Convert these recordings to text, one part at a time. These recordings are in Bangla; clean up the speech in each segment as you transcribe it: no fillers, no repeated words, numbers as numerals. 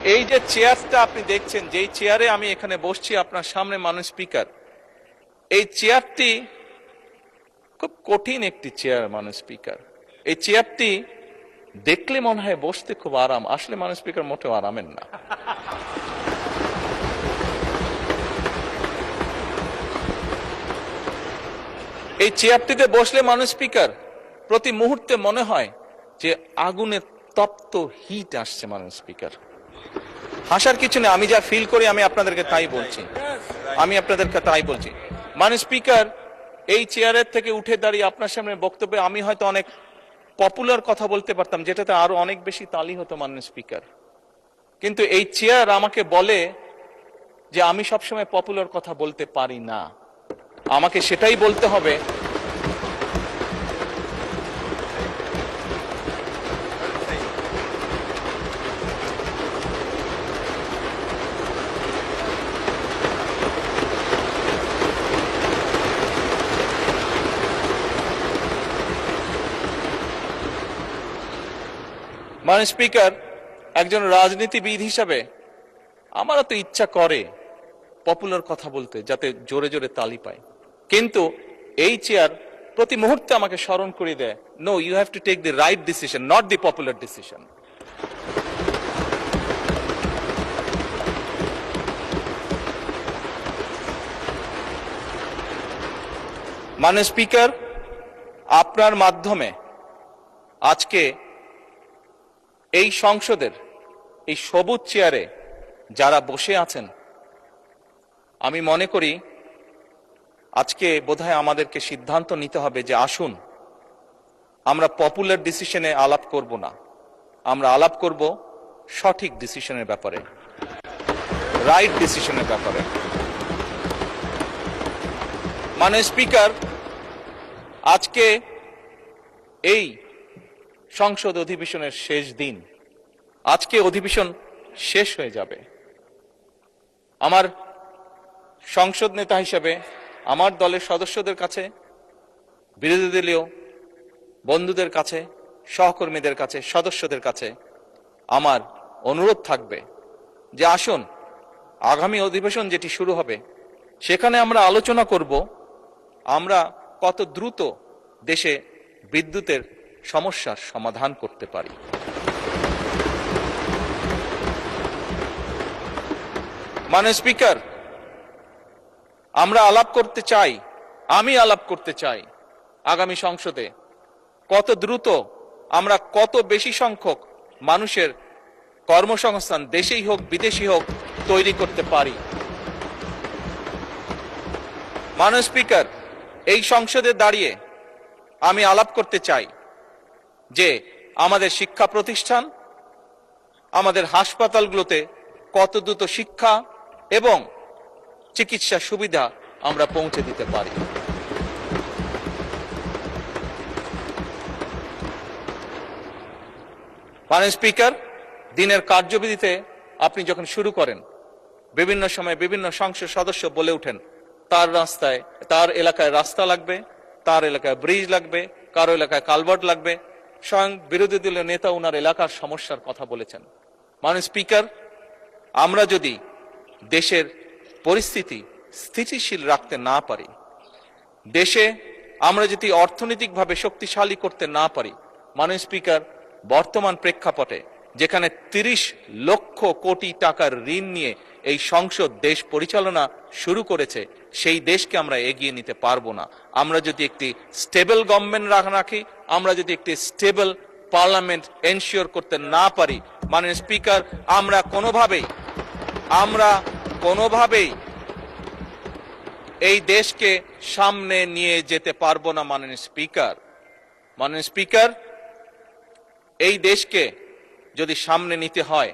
এই যে চেয়ারটা আপনি দেখছেন, যেই চেয়ারে আমি এখানে বসছি আপনার সামনে মাননীয় স্পিকার, এই চেয়ারটি খুব কঠিন একটি চেয়ার মাননীয় স্পিকার। এই চেয়ারটি দেখলে মনে হয় বসতে খুব আরাম, আসলে মাননীয় স্পিকার মোটেও আরামের না। এই চেয়ারটিতে বসলে মাননীয় স্পিকার প্রতি মুহূর্তে মনে হয় যে আগুনের তপ্ত হিট আসছে মাননীয় স্পিকার। হাসার কিছু নেই, আমি যা ফিল করি আমি আপনাদেরকে তাই বলছি, মাননীয় স্পিকার, এই চেয়ারের থেকে উঠে দাঁড়িয়ে আপনার সামনে বক্তব্যে আমি হয়তো অনেক পপুলার কথা বলতে পারতাম, যেটাতে আরো অনেক বেশি তালি হতো মাননীয় স্পিকার। কিন্তু এই চেয়ার আমাকে বলে যে আমি সবসময় পপুলার কথা বলতে পারি না, আমাকে সেটাই বলতে হবে। মাননীয় স্পিকার, একজন রাজনীতিবিদ হিসাবে আমারও তো ইচ্ছা করে পপুলার কথা বলতে, যাতে জোরে জোরে তালি পায়, কিন্তু এই চেয়ার প্রতি মুহূর্তে আমাকে স্মরণ করে দেয়, no, you have to take the right decision, not the popular decision. মাননীয় স্পিকার, আপনার মাধ্যমে আজকে এই সংসদের এই সবুজ চেয়ারে যারা বসে আছেন, আমি মনে করি আজকে বোধহয় আমাদেরকে সিদ্ধান্ত নিতে হবে যে আসুন আমরা পপুলার ডিসিশনে আলাপ করব না, আমরা আলাপ করব সঠিক ডিসিশনের ব্যাপারে, রাইট ডিসিশনের ব্যাপারে। মাননীয় স্পিকার, আজকে এই সংসদ অধিবেশনের শেষ দিন, আজকে অধিবেশন শেষ হয়ে যাবে। আমার সংসদ নেতা হিসেবে আমার দলের সদস্যদের কাছে, বিরোধী দলীয় বন্ধুদের কাছে, সহকর্মীদের কাছে, সদস্যদের কাছে আমার অনুরোধ থাকবে যে আসুন আগামী অধিবেশন যেটি শুরু হবে সেখানে আমরা আলোচনা করব আমরা কত দ্রুত দেশে বিদ্যুতের সমস্যার সমাধান করতে পারি। মাননীয় স্পিকার, আমরা আলাপ করতে চাই, আমি আলাপ করতে চাই আগামী সংসদে কত দ্রুত আমরা কত বেশি সংখ্যক মানুষের কর্মসংস্থান, দেশেই হোক বিদেশি হোক, তৈরি করতে পারি। মাননীয় স্পিকার, এই সংসদে দাঁড়িয়ে আমি আলাপ করতে চাই যে আমাদের শিক্ষা প্রতিষ্ঠান, আমাদের হাসপাতালগুলোতে কত দ্রুত শিক্ষা এবং চিকিৎসা সুবিধা আমরা পৌঁছে দিতে পারি। মাননীয় স্পিকার, দিনের কার্যবিধিতে আপনি যখন শুরু করেন, বিভিন্ন সময় বিভিন্ন সংসদ সদস্য বলে ওঠেন তার এলাকায় রাস্তা লাগবে, তার এলাকায় ব্রিজ লাগবে, কারো এলাকায় কালভার্ট লাগবে। স্বয়ং বিরোধী দলীয় নেতা ওনার এলাকার সমস্যার কথা বলেছেন। মাননীয় স্পিকার, আমরা যদি দেশের পরিস্থিতি স্থিতিশীল রাখতে না পারি, দেশে আমরা যদি অর্থনৈতিকভাবে শক্তিশালী করতে না পারি, মাননীয় স্পিকার, বর্তমান প্রেক্ষাপটে যেখানে 30 লক্ষ কোটি টাকার ঋণ নিয়ে এই সংসদ দেশ পরিচালনা শুরু করেছে, সেই দেশকে আমরা এগিয়ে নিতে পারবো না। আমরা যদি একটি স্টেবল গভর্নমেন্ট রাখি, আমরা যদি একটি স্টেবল পার্লামেন্ট এনশিওর করতে না পারি, মাননীয় স্পিকার, আমরা কোনোভাবেই এই দেশকে সামনে নিয়ে যেতে পারবো না। মাননীয় স্পিকার, এই দেশকে যদি সামনে নিতে হয়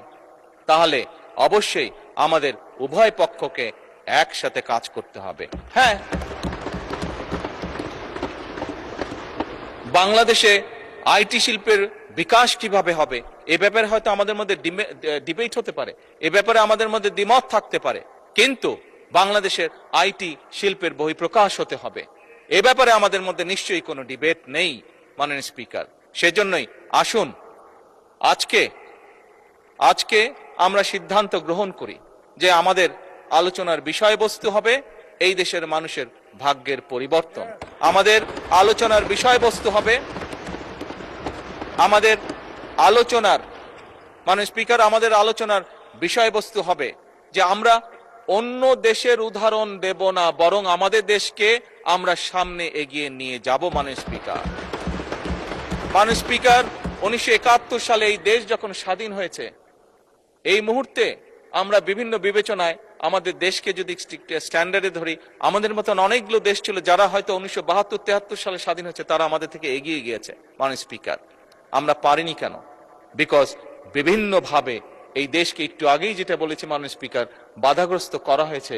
তাহলে অবশ্যই আমাদের উভয় পক্ষকে একসাথে কাজ করতে হবে। হ্যাঁ, বাংলাদেশে আইটি শিল্পের বিকাশ কিভাবে হবে এ ব্যাপারে হয়তো আমাদের মধ্যে ডিবেট হতে পারে, এ ব্যাপারে আমাদের মধ্যে দ্বিমত থাকতে পারে, কিন্তু বাংলাদেশের আইটি শিল্পের বহিঃপ্রকাশ হতে হবে, এ ব্যাপারে আমাদের মধ্যে নিশ্চয়ই কোনো ডিবেট নেই। মাননীয় স্পিকার, সেজন্যই আসুন আজকে আমরা সিদ্ধান্ত গ্রহণ করি যে আমাদের আলোচনার বিষয়বস্তু হবে এই দেশের মানুষের ভাগ্যের পরিবর্তন। আমাদের আলোচনার বিষয়বস্তু হবে আমাদের আলোচনার মাননীয় স্পিকার আমাদের আলোচনার বিষয়বস্তু হবে যে আমরা অন্য দেশের উদাহরণ দেব না, বরং আমাদের দেশকে আমরা সামনে এগিয়ে নিয়ে যাব। মাননীয় স্পিকার 1971 সালে এই দেশ যখন স্বাধীন হয়েছে, এই মুহূর্তে আমরা বিভিন্ন বিবেচনায় আমাদের দেশকে যদি স্ট্যান্ডার্ডে ধরি, আমাদের মতন অনেকগুলো দেশ ছিল যারা হয়তো 1972-73 সালে স্বাধীন হয়েছে, তারা আমাদের থেকে এগিয়ে গিয়েছে। মাননীয় স্পিকার, আমরা পারিনি কেন? বিকজ বিভিন্নভাবে এই দেশকে একটু আগেই যেটা বলেছি মাননীয় স্পিকার, বাধাগ্রস্ত করা হয়েছে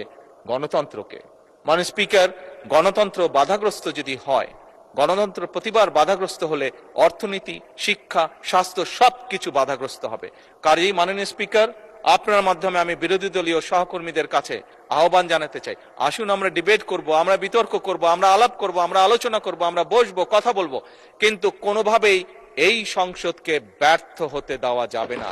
গণতন্ত্রকে। মাননীয় স্পিকার, গণতন্ত্র বাধাগ্রস্ত যদি হয়, গণতন্ত্র প্রতিবার বাধাগ্রস্ত হলে অর্থনীতি, শিক্ষা, স্বাস্থ্য সবকিছু বাধাগ্রস্ত হবে। কাজেই মাননীয় স্পিকার, আপনার মাধ্যমে আমি বিরোধী দলীয় সহকর্মীদের কাছে আহ্বান জানাতে চাই, আসুন আমরা ডিবেট করব, আমরা বিতর্ক করব, আমরা আলাপ করব, আমরা আলোচনা করব, আমরা বসবো, কথা বলবো, কিন্তু কোনোভাবেই এই সংসদকে ব্যর্থ হতে দেওয়া যাবে না।